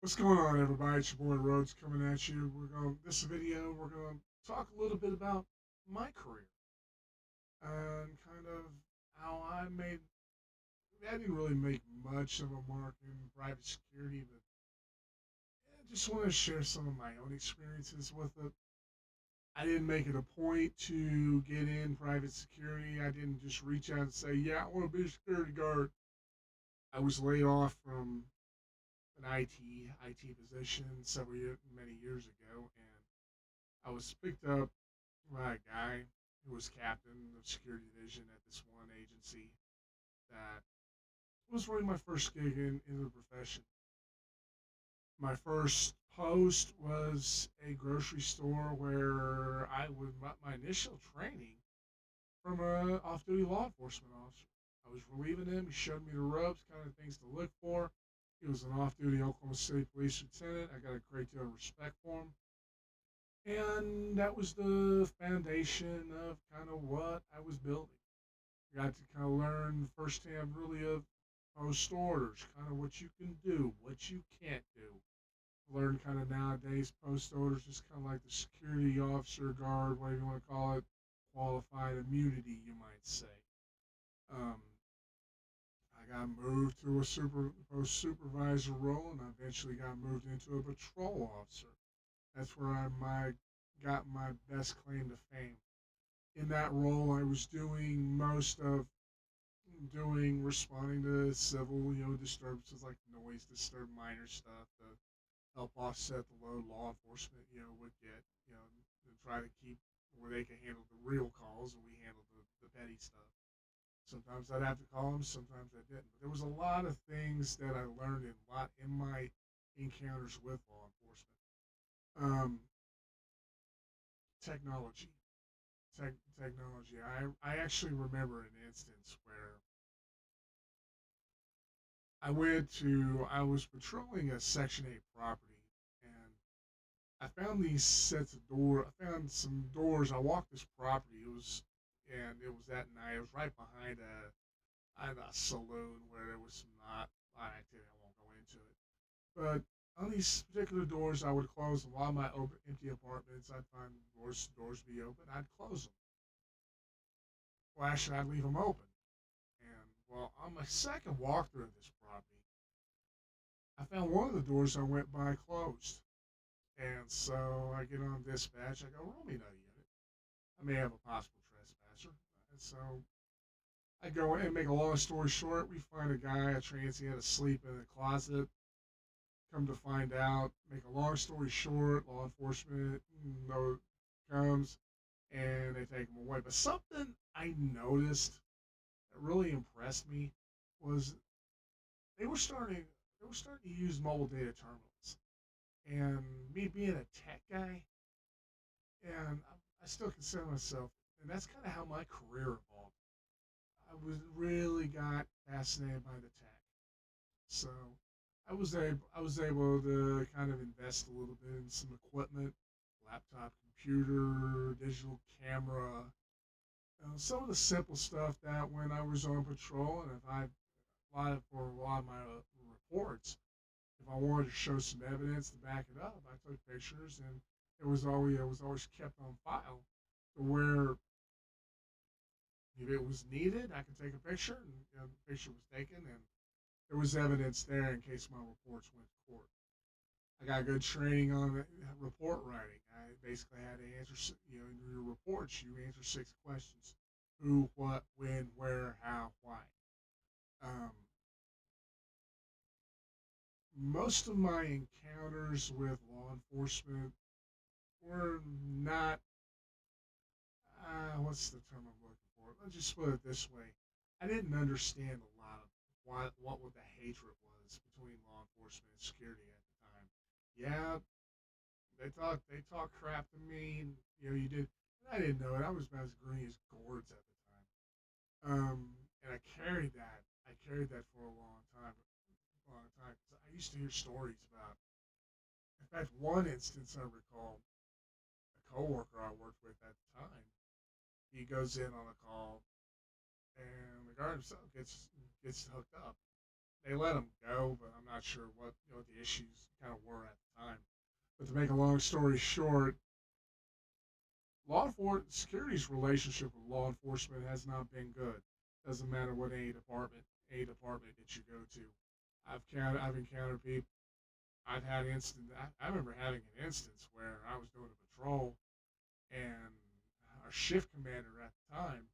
What's going on, everybody? It's your boy Rhodes coming at you. This video. We're gonna talk a little bit about my career and kind of how I made. I didn't really make much of a mark in private security, but I just want to share some of my own experiences with it. I didn't make it a point to get in private security. I didn't just reach out and say, "Yeah, I want to be a security guard." I was laid off from an IT position many years ago, and I was picked up by a guy who was captain of security division at this one agency that was really my first gig in the profession. My first post was a grocery store where I was my initial training from a off-duty law enforcement officer. I was relieving him. He showed me the ropes, kind of things to look for. He was an off-duty Oklahoma City Police lieutenant. I got a great deal of respect for him. And that was the foundation of kind of what I was building. I got to kind of learn firsthand, really, of post orders, kind of what you can do, what you can't do. Learn kind of nowadays post orders is kind of like the security officer guard, whatever you want to call it, qualified immunity, you might say. Um, I got moved to a post supervisor role, and I eventually got moved into a patrol officer. That's where got my best claim to fame. In that role, I was doing most of responding to civil, disturbances like noise, disturb minor stuff to help offset the load law enforcement, would get, to try to keep where they can handle the real calls and we handle the petty stuff. Sometimes I'd have to call them, sometimes I didn't. But there was a lot of things that I learned in my encounters with law enforcement. Um, technology, technology. I actually remember an instance where I was patrolling a Section 8 property, and I found these sets of doors. I found some doors. I walked this property. It was that night. It was right behind a saloon where there was some not a lot of activity. I won't go into it. But on these particular doors, I would close a lot of my empty apartments. I'd find doors be open. I'd close them. Well, actually, I'd leave them open. And well, on my second walkthrough of this property, I found one of the doors I went by closed. And so I get on dispatch. I go, roll me another unit. I may have a possible trespasser. And so I go in and make a long story short. We find a guy, a transient, asleep in a closet. Come to find out, make a long story short, law enforcement comes and they take him away. But something I noticed that really impressed me was they were starting they were starting to use mobile data terminals. And me being a tech guy, and I still consider myself, and that's kind of how my career evolved. Really got fascinated by the tech, so I was able to kind of invest a little bit in some equipment, laptop, computer, digital camera, some of the simple stuff that when I was on patrol, and if I for a lot of my reports, if I wanted to show some evidence to back it up, I took pictures, and it was always kept on file, to where if it was needed, I could take a picture, and the picture was taken, and there was evidence there in case my reports went to court. I got good training on report writing. I basically had to answer, in your reports, you answer 6 questions: who, what, when, where, how, why. Um, most of my encounters with law enforcement were not, what's the term I'm looking for? Let's just put it this way. I didn't understand a lot of what the hatred was between law enforcement and security at the time. Yeah, they talk crap to me, and you did. And I didn't know it. I was about as green as gourds at the time. And I carried that for a long time. A long time. 'Cause I used to hear stories about. In fact, one instance I recall, a coworker I worked with at the time. He goes in on a call, and the guard himself gets hooked up. they let him go, but I'm not sure what the issues kind of were at the time. But to make a long story short, law enforcement security's relationship with law enforcement has not been good. Doesn't matter what a department that you go to. I've encountered people. I've had instant. I remember having an instance where I was doing a patrol, and our shift commander at the time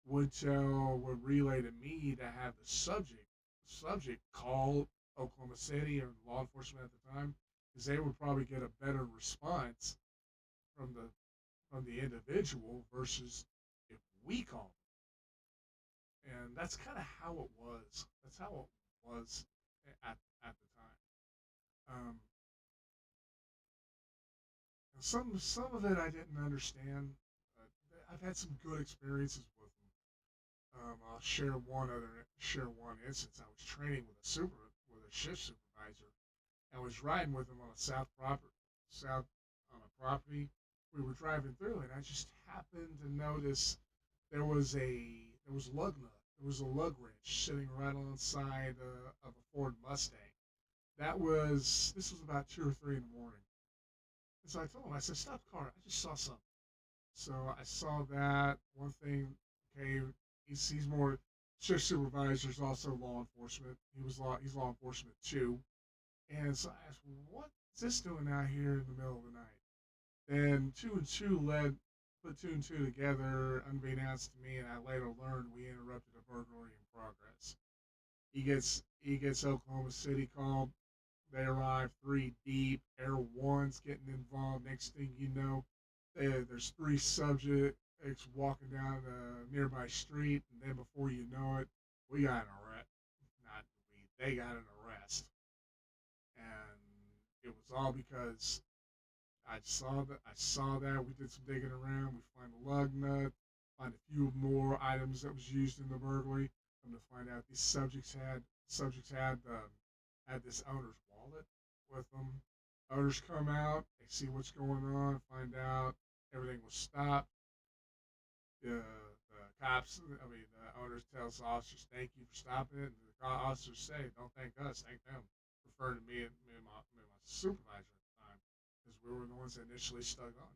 would relay to me to have the subject call Oklahoma City or law enforcement at the time, because they would probably get a better response from the individual versus if we called them. And that's kind of how it was. That's how it was at the time. Some of it I didn't understand. I've had some good experiences with them. I'll share one instance. I was training with a shift supervisor. I was riding with him on a south on a property. We were driving through, and I just happened to notice there was lug nut. There was a lug wrench sitting right alongside of a Ford Mustang. This was about 2 or 3 in the morning. And so I told him, I said, "Stop the car. I just saw something." So I saw that one thing. Okay, he's more shift supervisors, also law enforcement. He's law enforcement too. And so I asked, "Well, what is this doing out here in the middle of the night?" Then two and two put two and two together, unbeknownst to me, and I later learned we interrupted a burglary in progress. He gets Oklahoma City called. They arrive 3 deep. Air One's getting involved. Next thing you know, there's 3 subjects walking down a nearby street, and then before you know it, we got an arrest. Not we. They got an arrest, and it was all because I saw that. We did some digging around. We find a lug nut, find a few more items that was used in the burglary. Come to find out, these subjects had this owner's wallet with them. Owners come out, they see what's going on, find out everything was stopped. The cops, the owners tells the officers, "Thank you for stopping it." And the officers say, "Don't thank us, thank them," referring to me and my supervisor at the time, because we were the ones that initially stumbled onto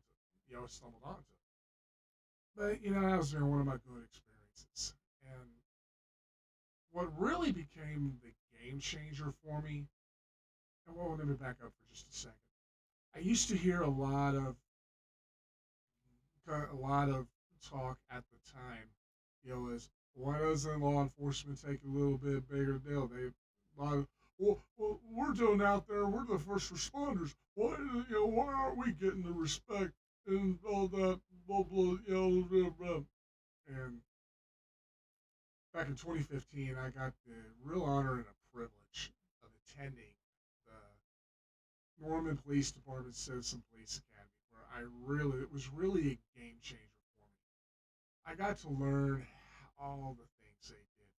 it. But that was one of my good experiences. And what really became the game changer for me, and well, let me back up for just a second. I used to hear a lot of talk at the time, is why doesn't law enforcement take a little bit bigger deal? Well, we're doing out there. We're the first responders. Why aren't we getting the respect and all that? Blah blah. Blah, blah. And back in 2015, I got the real honor and a privilege of attending the Norman Police Department Citizen Police Academy, where it was really a game changer for me. I got to learn all the things they did,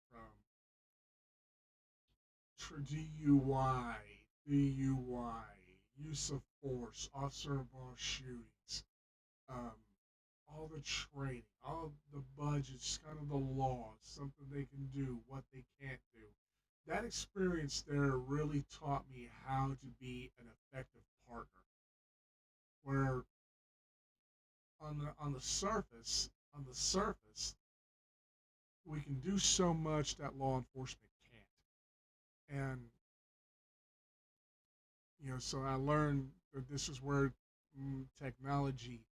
from DUI, use of force, officer involved shootings, um, all the training, all the budgets, kind of the laws, something they can do, what they can't do. That experience there really taught me how to be an effective partner. Where on the surface, we can do so much that law enforcement can't. And so I learned that this is where technology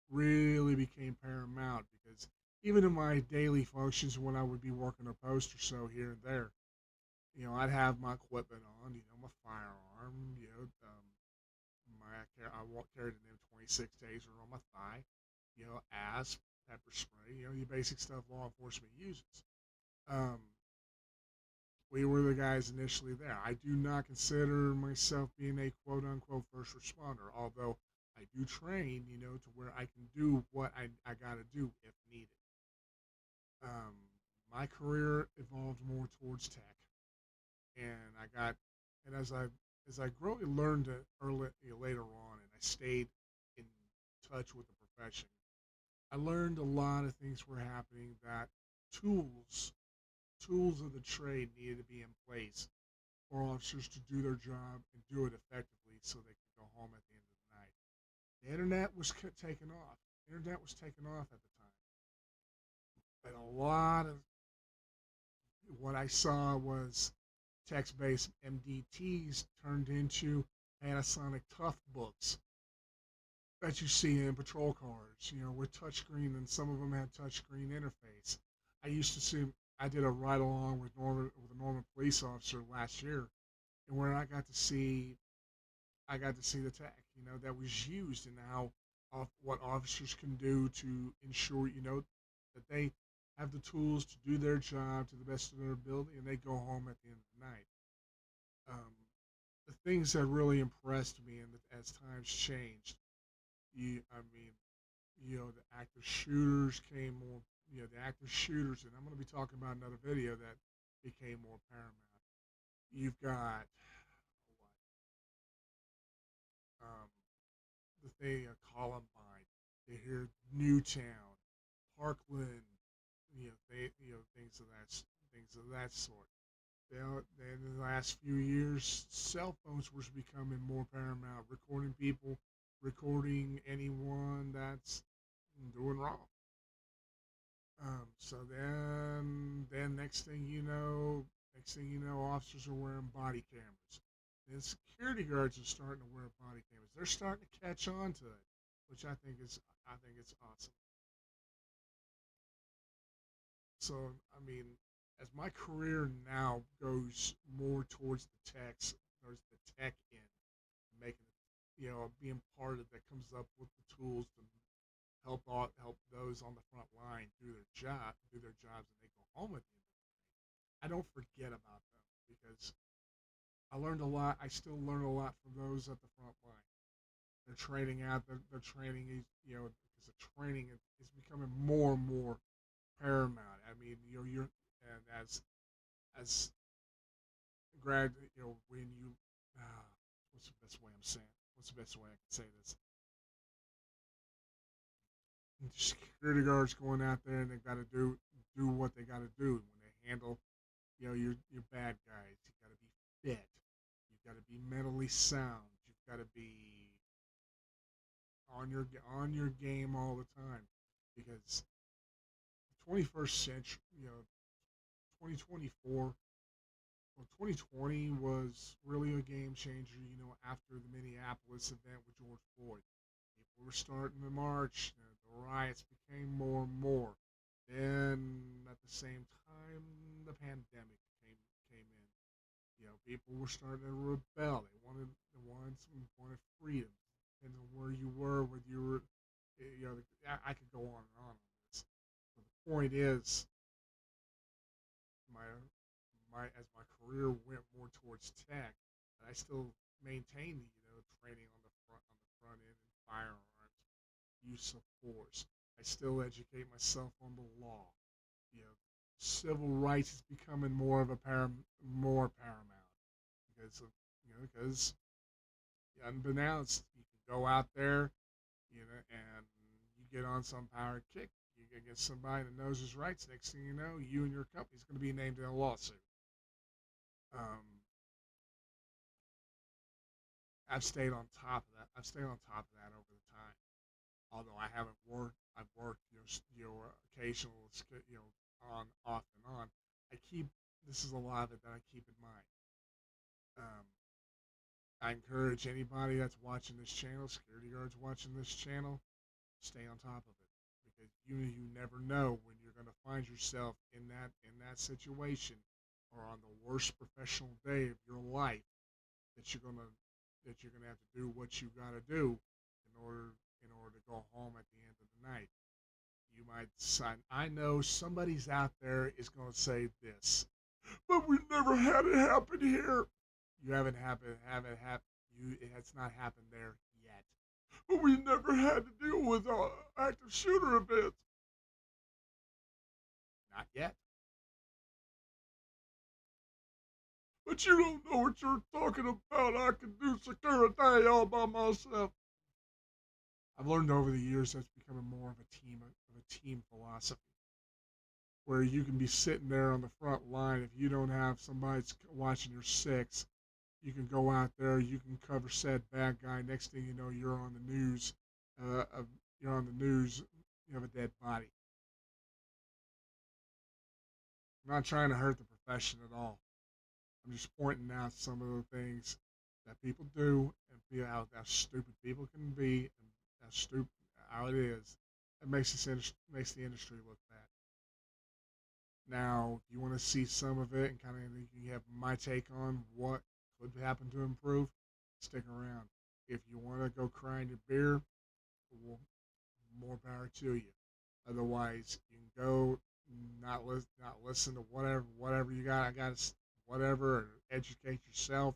really became paramount, because even in my daily functions, when I would be working a post or so here and there, I'd have my equipment on, my firearm, I carried an M26 taser on my thigh, asp, pepper spray, the basic stuff law enforcement uses. Um, we were the guys initially there. I do not consider myself being a quote unquote first responder, although I do train, to where I can do what I got to do if needed. Um, my career evolved more towards tech, and as I grow and learned it later on, and I stayed in touch with the profession, I learned a lot of things were happening, that tools tools of the trade needed to be in place for officers to do their job and do it effectively so they could go home at the end of the night. The internet was taken off. Internet was taken off at the time. But a lot of what I saw was text-based MDTs turned into Panasonic Tough books that you see in patrol cars, with touchscreen, and some of them had touchscreen interface. I used to see, I did a ride along with a Norman police officer last year, and where I got to see the tech, that was used, and how what officers can do to ensure, that they have the tools to do their job to the best of their ability, and they go home at the end of the night. Um, the things that really impressed me, and as times changed, I mean, the active shooters came more, the active shooters, and I'm going to be talking about another video that became more paramount. You've got um, the thing, Columbine, they hear Newtown, Parkland, things of that sort. In the last few years, cell phones were becoming more paramount, recording people, recording anyone that's doing wrong. So then next thing you know, officers are wearing body cameras. Then security guards are starting to wear body cameras. They're starting to catch on to it, which I think it's awesome. So I mean, as my career now goes more towards towards the tech end, making it, being part of that comes up with the tools to help those on the front line do their jobs, and they go home at the end of the day. I don't forget about them because I learned a lot. I still learn a lot from those at the front line. They're training out. Their training is, because the training is becoming more and more paramount. I mean, you're and as grad, when you uh, what's the best way I'm saying? What's the best way I can say this? Security guards going out there, and they got to do what they got to do when they handle, your bad guys. You got to be fit. You got to be mentally sound. You've got to be on your game all the time, because the 21st century, 2024, well, 2020 was really a game changer, after the Minneapolis event with George Floyd. People were starting to march, the riots became more and more. Then, at the same time, the pandemic came in. People were starting to rebel. They wanted freedom. Depends on where you were, whether you were, I could go on this. But the point is, my as my career went more towards tech, I still maintained training on the front end in firearms, use of force. I still educate myself on the law. You know, Civil rights is becoming more of a more paramount because of, because unbeknownst, you can go out there, and you get on some power kick. You get against somebody that knows his rights. Next thing you know, you and your company's going to be named in a lawsuit. Um, I've stayed on top of that over the time. Although I haven't worked, I've worked, occasional, on off and on. I keep This is a lot of it that I keep in mind. Um, I encourage anybody that's watching this channel, security guards watching this channel, stay on top of it, because you never know when you're going to find yourself in that situation, or on the worst professional day of your life, that you're gonna have to do what you got to do in order to go home at the end of the night. You might decide. I know somebody's out there is going to say this, but we never had it happen here. You haven't happened. It has not happened there yet. But we never had to deal with active shooter events. Not yet. But you don't know what you're talking about. I can do security all by myself. I've learned over the years that's becoming more of a team philosophy. where you can be sitting there on the front line. If you don't have somebody that's watching your six, you can go out there, you can cover said bad guy. Next thing you know, you're on the news. Of, you're on the news. You have a dead body. I'm not trying to hurt the profession at all. I'm just pointing out some of the things that people do and feel how stupid people can be and how stupid how it is. It makes the industry look bad. Now, if you want to see some of it and kind of you have my take on what could happen to improve, stick around. If you want to go cry in your beer, well, more power to you. Otherwise, you can go not listen to whatever you got. I got whatever, or educate yourself.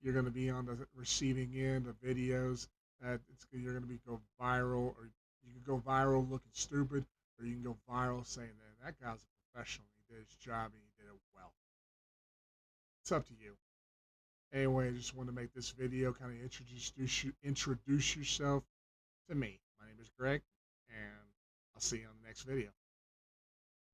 You're going to be on the receiving end of videos that you're going to be go viral, or you can go viral looking stupid, or you can go viral saying that guy's a professional. He did his job and he did it well. It's up to you. Anyway, I just want to make this video kind of introduce yourself to me. My name is Greg, and I'll see you on the next video.